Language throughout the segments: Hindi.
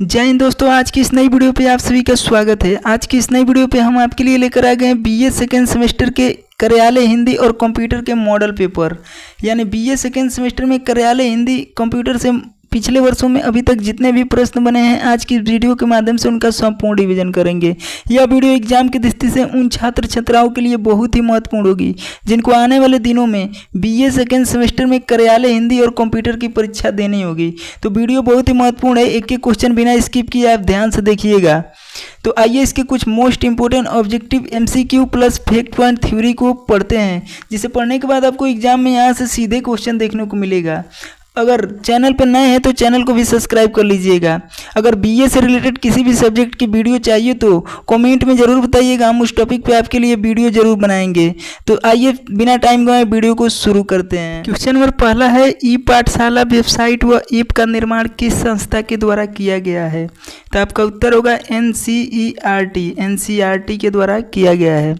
जय हिंद दोस्तों, आज की इस नई वीडियो पे आप सभी का स्वागत है। आज की इस नई वीडियो पे हम आपके लिए लेकर आ गए हैं बीए सेकेंड सेमेस्टर के कार्यालय हिंदी और कंप्यूटर के मॉडल पेपर। यानी बीए सेकेंड सेमेस्टर में कार्यालय हिंदी कंप्यूटर से पिछले वर्षों में अभी तक जितने भी प्रश्न बने हैं, आज की वीडियो के माध्यम से उनका संपूर्ण रिवीजन करेंगे। यह वीडियो एग्जाम की दृष्टि से उन छात्र छात्राओं के लिए बहुत ही महत्वपूर्ण होगी जिनको आने वाले दिनों में बीए सेकेंड सेमेस्टर में कार्यालय हिंदी और कंप्यूटर की परीक्षा देनी होगी। तो वीडियो बहुत ही महत्वपूर्ण है, एक एक क्वेश्चन बिना स्किप किए आप ध्यान से देखिएगा। तो आइए इसके कुछ most important objective MCQ plus fact point theory को पढ़ते हैं, जिसे पढ़ने के बाद आपको एग्जाम में यहाँ से सीधे क्वेश्चन देखने को मिलेगा। अगर चैनल पर नए हैं तो चैनल को भी सब्सक्राइब कर लीजिएगा। अगर बीए से रिलेटेड किसी भी सब्जेक्ट की वीडियो चाहिए तो कमेंट में ज़रूर बताइएगा, हम उस टॉपिक पे आपके लिए वीडियो जरूर बनाएंगे। तो आइए बिना टाइम गवाए वीडियो को शुरू करते हैं। क्वेश्चन नंबर पहला है, ई पाठशाला वेबसाइट व ऐप का निर्माण किस संस्था के द्वारा किया गया है? तो आपका उत्तर होगा एनसीईआरटी के द्वारा किया गया है।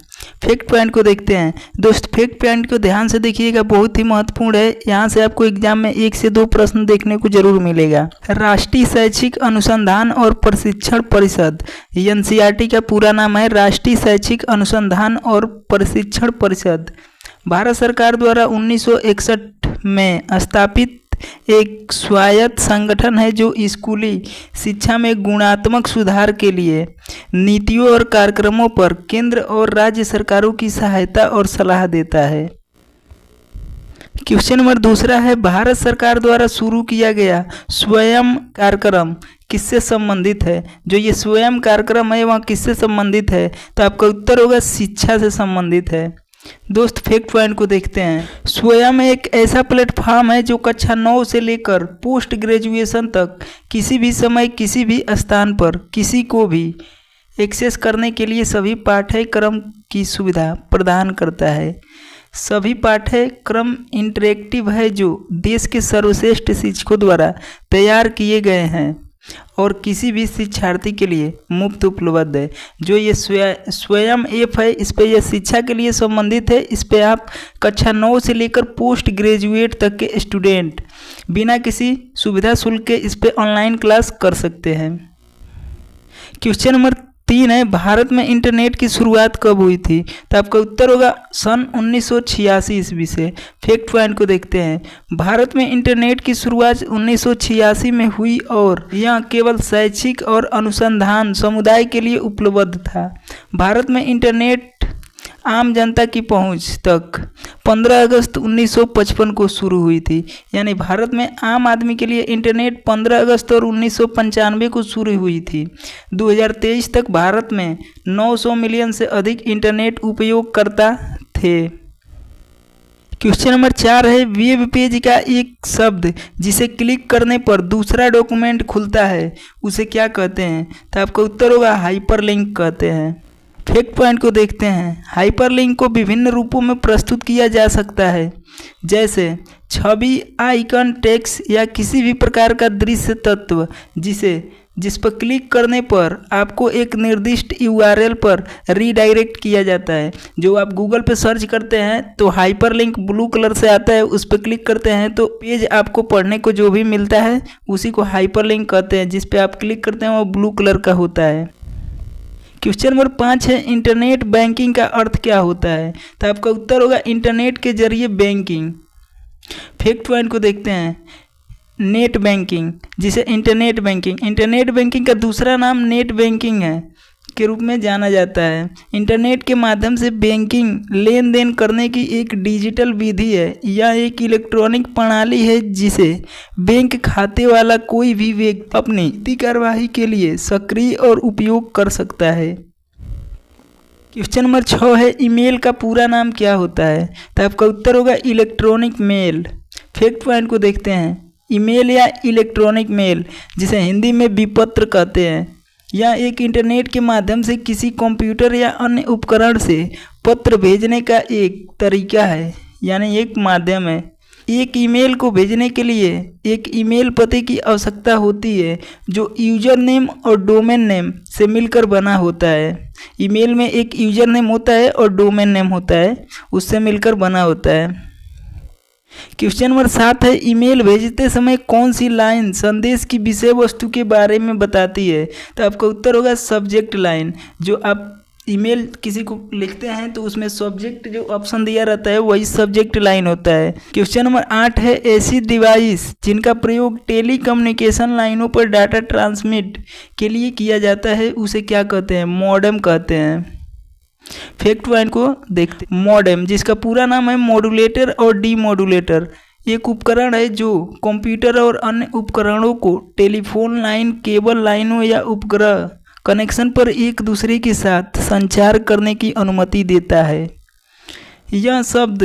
फैक्ट पॉइंट को देखते हैं। दोस्त फैक्ट पॉइंट को ध्यान से देखिएगा, बहुत ही महत्वपूर्ण है। यहाँ से आपको एग्जाम में 1 से 2 प्रश्न देखने को जरूर मिलेगा। राष्ट्रीय शैक्षिक अनुसंधान और प्रशिक्षण परिषद, एनसीईआरटी का पूरा नाम है राष्ट्रीय शैक्षिक अनुसंधान और प्रशिक्षण परिषद। भारत सरकार द्वारा 1961 में स्थापित एक स्वायत्त संगठन है जो स्कूली शिक्षा में गुणात्मक सुधार के लिए नीतियों और कार्यक्रमों पर केंद्र और राज्य सरकारों की सहायता और सलाह देता है। क्वेश्चन नंबर दूसरा है, भारत सरकार द्वारा शुरू किया गया स्वयं कार्यक्रम किससे संबंधित है? जो ये स्वयं कार्यक्रम है वह किससे संबंधित है? तो आपका उत्तर होगा शिक्षा से संबंधित है। दोस्त फैक्ट पॉइंट को देखते हैं। स्वयं एक ऐसा प्लेटफॉर्म है जो कक्षा 9 से लेकर पोस्ट ग्रेजुएशन तक किसी भी समय किसी भी स्थान पर किसी को भी एक्सेस करने के लिए सभी पाठ्यक्रम की सुविधा प्रदान करता है। सभी पाठ्यक्रम इंटरेक्टिव है जो देश के सर्वश्रेष्ठ शिक्षकों द्वारा तैयार किए गए हैं और किसी भी शिक्षार्थी के लिए मुफ्त उपलब्ध है। जो ये स्वयं ऐप है, इस पर यह शिक्षा के लिए संबंधित है। इस पर आप कक्षा 9 से लेकर पोस्ट ग्रेजुएट तक के स्टूडेंट बिना किसी सुविधा शुल्क के इस पर ऑनलाइन क्लास कर सकते हैं। क्वेश्चन नंबर 3 है, भारत में इंटरनेट की शुरुआत कब हुई थी? तो आपका उत्तर होगा सन 1986 ईस्वी से। फैक्ट पॉइंट को देखते हैं। भारत में इंटरनेट की शुरुआत 1986 में हुई और यह केवल शैक्षिक और अनुसंधान समुदाय के लिए उपलब्ध था। भारत में इंटरनेट आम जनता की पहुंच तक 15 अगस्त 1955 को शुरू हुई थी। यानी भारत में आम आदमी के लिए इंटरनेट 15 अगस्त और 1995 को शुरू हुई थी। 2023 तक भारत में 900 मिलियन से अधिक इंटरनेट उपयोगकर्ता थे। क्वेश्चन नंबर 4 है, वेब पेज का एक शब्द जिसे क्लिक करने पर दूसरा डॉक्यूमेंट खुलता है उसे क्या कहते हैं? तो आपका उत्तर होगा हाइपरलिंक कहते हैं। फैक्ट पॉइंट को देखते हैं। हाइपरलिंक को विभिन्न रूपों में प्रस्तुत किया जा सकता है, जैसे छवि, आइकन, टेक्स्ट या किसी भी प्रकार का दृश्य तत्व जिस पर क्लिक करने पर आपको एक निर्दिष्ट यूआरएल पर रीडायरेक्ट किया जाता है। जो आप गूगल पे सर्च करते हैं तो हाइपरलिंक ब्लू कलर से आता है, उस पर क्लिक करते हैं तो पेज आपको पढ़ने को जो भी मिलता है उसी को हाइपरलिंक कहते हैं। जिस पे आप क्लिक करते हैं वो ब्लू कलर का होता है। क्वेश्चन नंबर 5 है, इंटरनेट बैंकिंग का अर्थ क्या होता है? तो आपका उत्तर होगा इंटरनेट के जरिए बैंकिंग। फैक्ट पॉइंट को देखते हैं। नेट बैंकिंग, जिसे इंटरनेट बैंकिंग का दूसरा नाम नेट बैंकिंग है के रूप में जाना जाता है। इंटरनेट के माध्यम से बैंकिंग लेन देन करने की एक डिजिटल विधि है। यह एक इलेक्ट्रॉनिक प्रणाली है जिसे बैंक खाते वाला कोई भी व्यक्ति अपनी वित्तीय कार्यवाही के लिए सक्रिय और उपयोग कर सकता है। क्वेश्चन नंबर 6 है, ईमेल का पूरा नाम क्या होता है? तो आपका उत्तर होगा इलेक्ट्रॉनिक मेल। फैक्ट पॉइंट को देखते हैं। ईमेल या इलेक्ट्रॉनिक मेल, जिसे हिंदी में विपत्र कहते हैं, यह एक इंटरनेट के माध्यम से किसी कंप्यूटर या अन्य उपकरण से पत्र भेजने का एक तरीका है, यानी एक माध्यम है। एक ईमेल को भेजने के लिए एक ईमेल पते की आवश्यकता होती है जो यूजर नेम और डोमेन नेम से मिलकर बना होता है। ईमेल में एक यूजर नेम होता है और डोमेन नेम होता है, उससे मिलकर बना होता है। क्वेश्चन नंबर 7 है, ईमेल भेजते समय कौन सी लाइन संदेश की विषय वस्तु के बारे में बताती है? तो आपका उत्तर होगा सब्जेक्ट लाइन। जो आप ईमेल किसी को लिखते हैं तो उसमें सब्जेक्ट जो ऑप्शन दिया रहता है वही सब्जेक्ट लाइन होता है। क्वेश्चन नंबर 8 है, ऐसी डिवाइस जिनका प्रयोग टेली कम्युनिकेशन लाइनों पर डाटा ट्रांसमिट के लिए किया जाता है उसे क्या कहते हैं? मॉडेम कहते हैं। फैक्ट पॉइंट को देखते हैं। मॉडेम, जिसका पूरा नाम है मॉड्यूलेटर और डीमॉड्यूलेटर, एक उपकरण है जो कंप्यूटर और अन्य उपकरणों को टेलीफोन लाइन, केबल लाइनों या उपग्रह कनेक्शन पर एक दूसरे के साथ संचार करने की अनुमति देता है। यह शब्द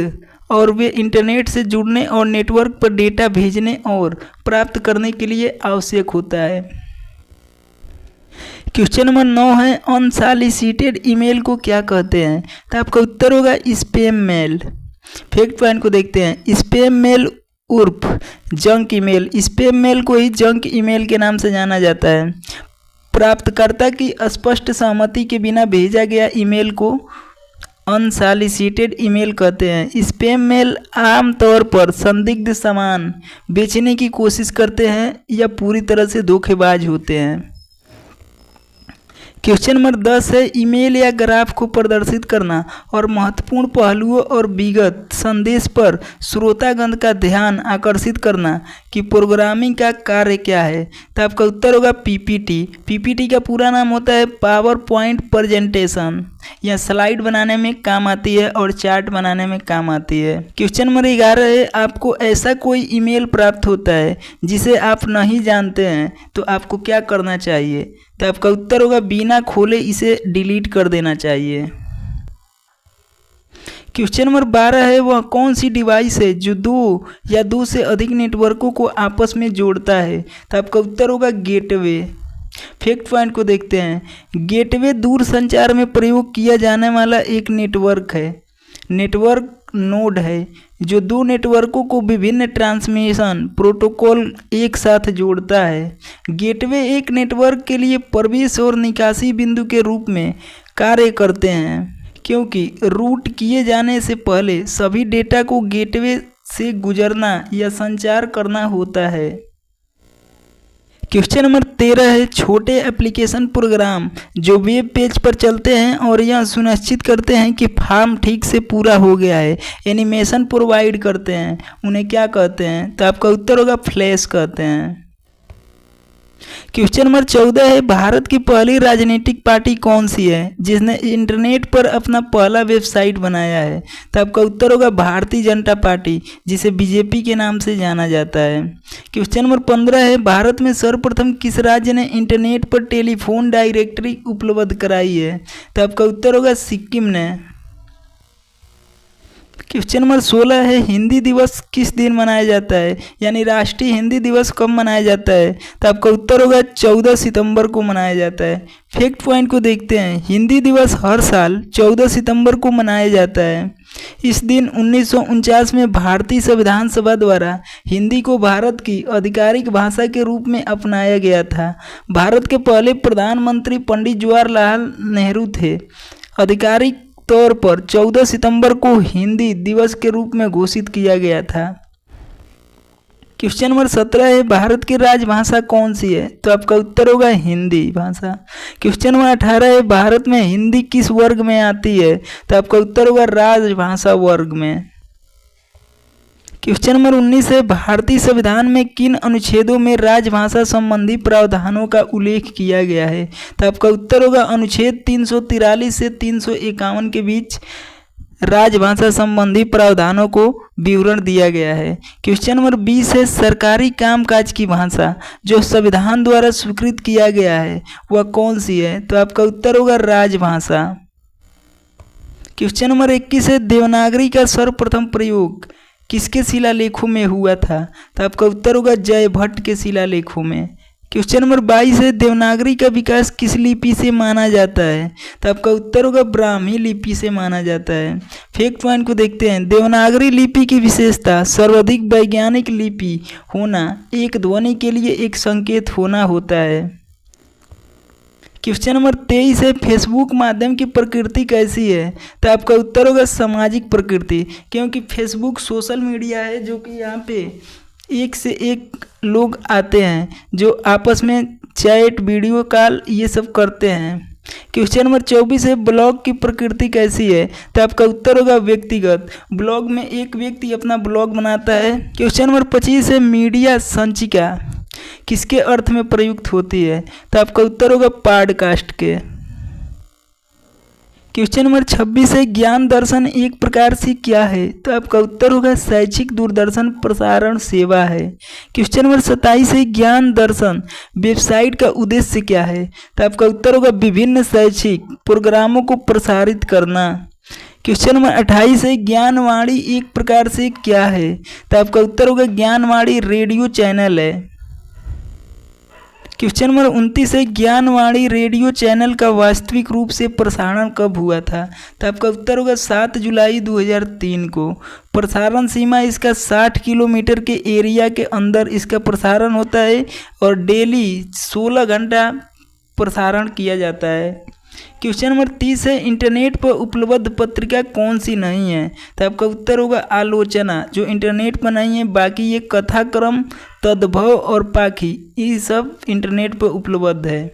और वे इंटरनेट से जुड़ने और नेटवर्क पर डेटा भेजने और प्राप्त करने के लिए आवश्यक होता है। क्वेश्चन नंबर 9 है, अनसॉलिसिटेड ईमेल को क्या कहते हैं? तो आपका उत्तर होगा स्पैम मेल। फैक्ट पॉइंट को देखते हैं। स्पैम मेल उर्फ जंक ईमेल, स्पैम मेल को ही जंक ईमेल के नाम से जाना जाता है। प्राप्तकर्ता की स्पष्ट सहमति के बिना भेजा गया ईमेल को अनसॉलिसिटेड ईमेल कहते हैं। स्पैम मेल आमतौर पर संदिग्ध सामान बेचने की कोशिश करते हैं या पूरी तरह से धोखेबाज होते हैं। क्वेश्चन नंबर 10 है, ईमेल या ग्राफ को प्रदर्शित करना और महत्वपूर्ण पहलुओं और विगत संदेश पर श्रोतागण का ध्यान आकर्षित करना कि प्रोग्रामिंग का कार्य क्या है? तो आपका उत्तर होगा पीपीटी। पीपीटी का पूरा नाम होता है पावर पॉइंट प्रेजेंटेशन। यह स्लाइड बनाने में काम आती है और चार्ट बनाने में काम आती है। क्वेश्चन नंबर 11 है, आपको ऐसा कोई ईमेल प्राप्त होता है जिसे आप नहीं जानते हैं तो आपको क्या करना चाहिए? तो आपका उत्तर होगा बिना खोले इसे डिलीट कर देना चाहिए। क्वेश्चन नंबर 12 है, वह कौन सी डिवाइस है जो 2 या 2 से अधिक नेटवर्कों को आपस में जोड़ता है? तो आपका उत्तर होगा गेटवे। फैक्ट पॉइंट को देखते हैं। गेटवे दूर संचार में प्रयोग किया जाने वाला एक नेटवर्क है, नेटवर्क नोड है जो 2 नेटवर्कों को विभिन्न ट्रांसमिशन प्रोटोकॉल एक साथ जोड़ता है। गेटवे एक नेटवर्क के लिए प्रवेश और निकासी बिंदु के रूप में कार्य करते हैं क्योंकि रूट किए जाने से पहले सभी डेटा को गेटवे से गुजरना या संचार करना होता है। क्वेश्चन नंबर 13 है, छोटे एप्लीकेशन प्रोग्राम जो वेब पेज पर चलते हैं और यह सुनिश्चित करते हैं कि फॉर्म ठीक से पूरा हो गया है, एनिमेशन प्रोवाइड करते हैं, उन्हें क्या कहते हैं? तो आपका उत्तर होगा फ्लैश कहते हैं। क्वेश्चन नंबर 14 है, भारत की पहली राजनीतिक पार्टी कौन सी है जिसने इंटरनेट पर अपना पहला वेबसाइट बनाया है? तो आपका उत्तर होगा भारतीय जनता पार्टी, जिसे बीजेपी के नाम से जाना जाता है। क्वेश्चन नंबर 15 है, भारत में सर्वप्रथम किस राज्य ने इंटरनेट पर टेलीफोन डायरेक्टरी उपलब्ध कराई है? तो आपका उत्तर होगा सिक्किम ने। क्वेश्चन नंबर 16 है, हिंदी दिवस किस दिन मनाया जाता है, यानी राष्ट्रीय हिंदी दिवस कब मनाया जाता है? तो आपका उत्तर होगा 14 सितंबर को मनाया जाता है। फैक्ट पॉइंट को देखते हैं। हिंदी दिवस हर साल 14 सितंबर को मनाया जाता है। इस दिन 1949 में भारतीय संविधान सभा द्वारा हिंदी को भारत की आधिकारिक भाषा के रूप में अपनाया गया था। भारत के पहले प्रधानमंत्री पंडित जवाहरलाल नेहरू थे। आधिकारिक तौर पर 14 सितंबर को हिंदी दिवस के रूप में घोषित किया गया था। क्वेश्चन नंबर 17 है, भारत की राजभाषा कौन सी है? तो आपका उत्तर होगा हिंदी भाषा। क्वेश्चन नंबर 18 है, भारत में हिंदी किस वर्ग में आती है? तो आपका उत्तर होगा राजभाषा वर्ग में। क्वेश्चन नंबर 19 है, भारतीय संविधान में किन अनुच्छेदों में राजभाषा संबंधी प्रावधानों का उल्लेख किया गया है? तो आपका उत्तर होगा अनुच्छेद 343 से 351 के बीच राजभाषा संबंधी प्रावधानों को विवरण दिया गया है। क्वेश्चन नंबर 20 है, सरकारी कामकाज की भाषा जो संविधान द्वारा स्वीकृत किया गया है वह कौन सी है? तो आपका उत्तर होगा राजभाषा। क्वेश्चन नंबर 21 है, देवनागरी का सर्वप्रथम प्रयोग किसके शिलालेखों में हुआ था? तो आपका उत्तर होगा जयभट्ट के शिलालेखों में। क्वेश्चन नंबर 22 है, देवनागरी का विकास किस लिपि से माना जाता है? तो आपका उत्तर होगा ब्राह्मी लिपि से माना जाता है। फैक्ट पॉइंट को देखते हैं। देवनागरी लिपि की विशेषता सर्वाधिक वैज्ञानिक लिपि होना, एक ध्वनि के लिए एक संकेत होना होता है। क्वेश्चन नंबर 23 है, फेसबुक माध्यम की प्रकृति कैसी है? तो आपका उत्तर होगा सामाजिक प्रकृति, क्योंकि फेसबुक सोशल मीडिया है जो कि यहाँ पे एक से एक लोग आते हैं जो आपस में चैट, वीडियो कॉल ये सब करते हैं। क्वेश्चन नंबर 24 है, ब्लॉग की प्रकृति कैसी है? तो आपका उत्तर होगा व्यक्तिगत। ब्लॉग में एक व्यक्ति अपना ब्लॉग बनाता है। क्वेश्चन नंबर 25 है, मीडिया संचिका किसके अर्थ में प्रयुक्त होती है? तो आपका उत्तर होगा पॉडकास्ट के। क्वेश्चन नंबर 26 है, ज्ञान दर्शन एक प्रकार से क्या है? तो आपका उत्तर होगा शैक्षिक दूरदर्शन प्रसारण सेवा है। क्वेश्चन नंबर 27 है, ज्ञान दर्शन वेबसाइट का उद्देश्य क्या है? तो आपका उत्तर होगा विभिन्न शैक्षिक प्रोग्रामों को प्रसारित करना। क्वेश्चन नंबर 28 है, ज्ञानवाणी एक प्रकार से क्या है? तो आपका उत्तर होगा ज्ञानवाणी रेडियो चैनल है। क्वेश्चन नंबर 29 है, ज्ञानवाणी रेडियो चैनल का वास्तविक रूप से प्रसारण कब हुआ था? तो आपका उत्तर होगा 7 जुलाई 2003 को। प्रसारण सीमा इसका 60 किलोमीटर के एरिया के अंदर इसका प्रसारण होता है और डेली 16 घंटा प्रसारण किया जाता है। क्वेश्चन नंबर 30 है, इंटरनेट पर उपलब्ध पत्रिका कौन सी नहीं है? तो आपका उत्तर होगा आलोचना, जो इंटरनेट पर नहीं है। बाकी ये कथाक्रम, तद्भव और पाखी ये सब इंटरनेट पर उपलब्ध है।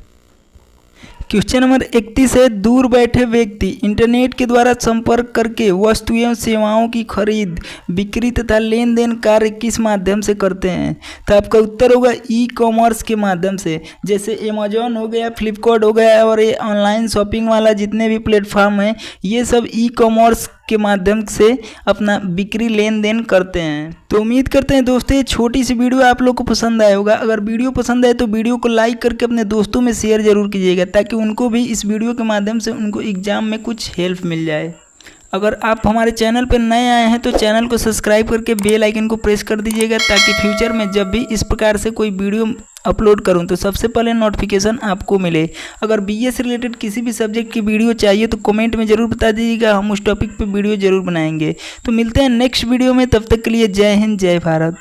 क्वेश्चन नंबर 31 है, दूर बैठे व्यक्ति इंटरनेट के द्वारा संपर्क करके वस्तु एवं सेवाओं की खरीद, बिक्री तथा लेन देन कार्य किस माध्यम से करते हैं? तो आपका उत्तर होगा ई कॉमर्स के माध्यम से। जैसे अमेजोन हो गया, फ्लिपकार्ट हो गया और ये ऑनलाइन शॉपिंग वाला जितने भी प्लेटफॉर्म हैं ये सब ई कॉमर्स के माध्यम से अपना बिक्री लेन देन करते हैं। तो उम्मीद करते हैं दोस्तों ये छोटी सी वीडियो आप लोग को पसंद आया होगा। अगर वीडियो पसंद आए तो वीडियो को लाइक करके अपने दोस्तों में शेयर जरूर कीजिएगा, ताकि उनको भी इस वीडियो के माध्यम से उनको एग्जाम में कुछ हेल्प मिल जाए। अगर आप हमारे चैनल पर नए आए हैं तो चैनल को सब्सक्राइब करके बेल आइकन को प्रेस कर दीजिएगा, ताकि फ्यूचर में जब भी इस प्रकार से कोई वीडियो अपलोड करूं तो सबसे पहले नोटिफिकेशन आपको मिले। अगर बीए से रिलेटेड किसी भी सब्जेक्ट की वीडियो चाहिए तो कमेंट में ज़रूर बता दीजिएगा, हम उस टॉपिक पे वीडियो ज़रूर बनाएंगे। तो मिलते हैं नेक्स्ट वीडियो में, तब तक के लिए जय हिंद, जय भारत।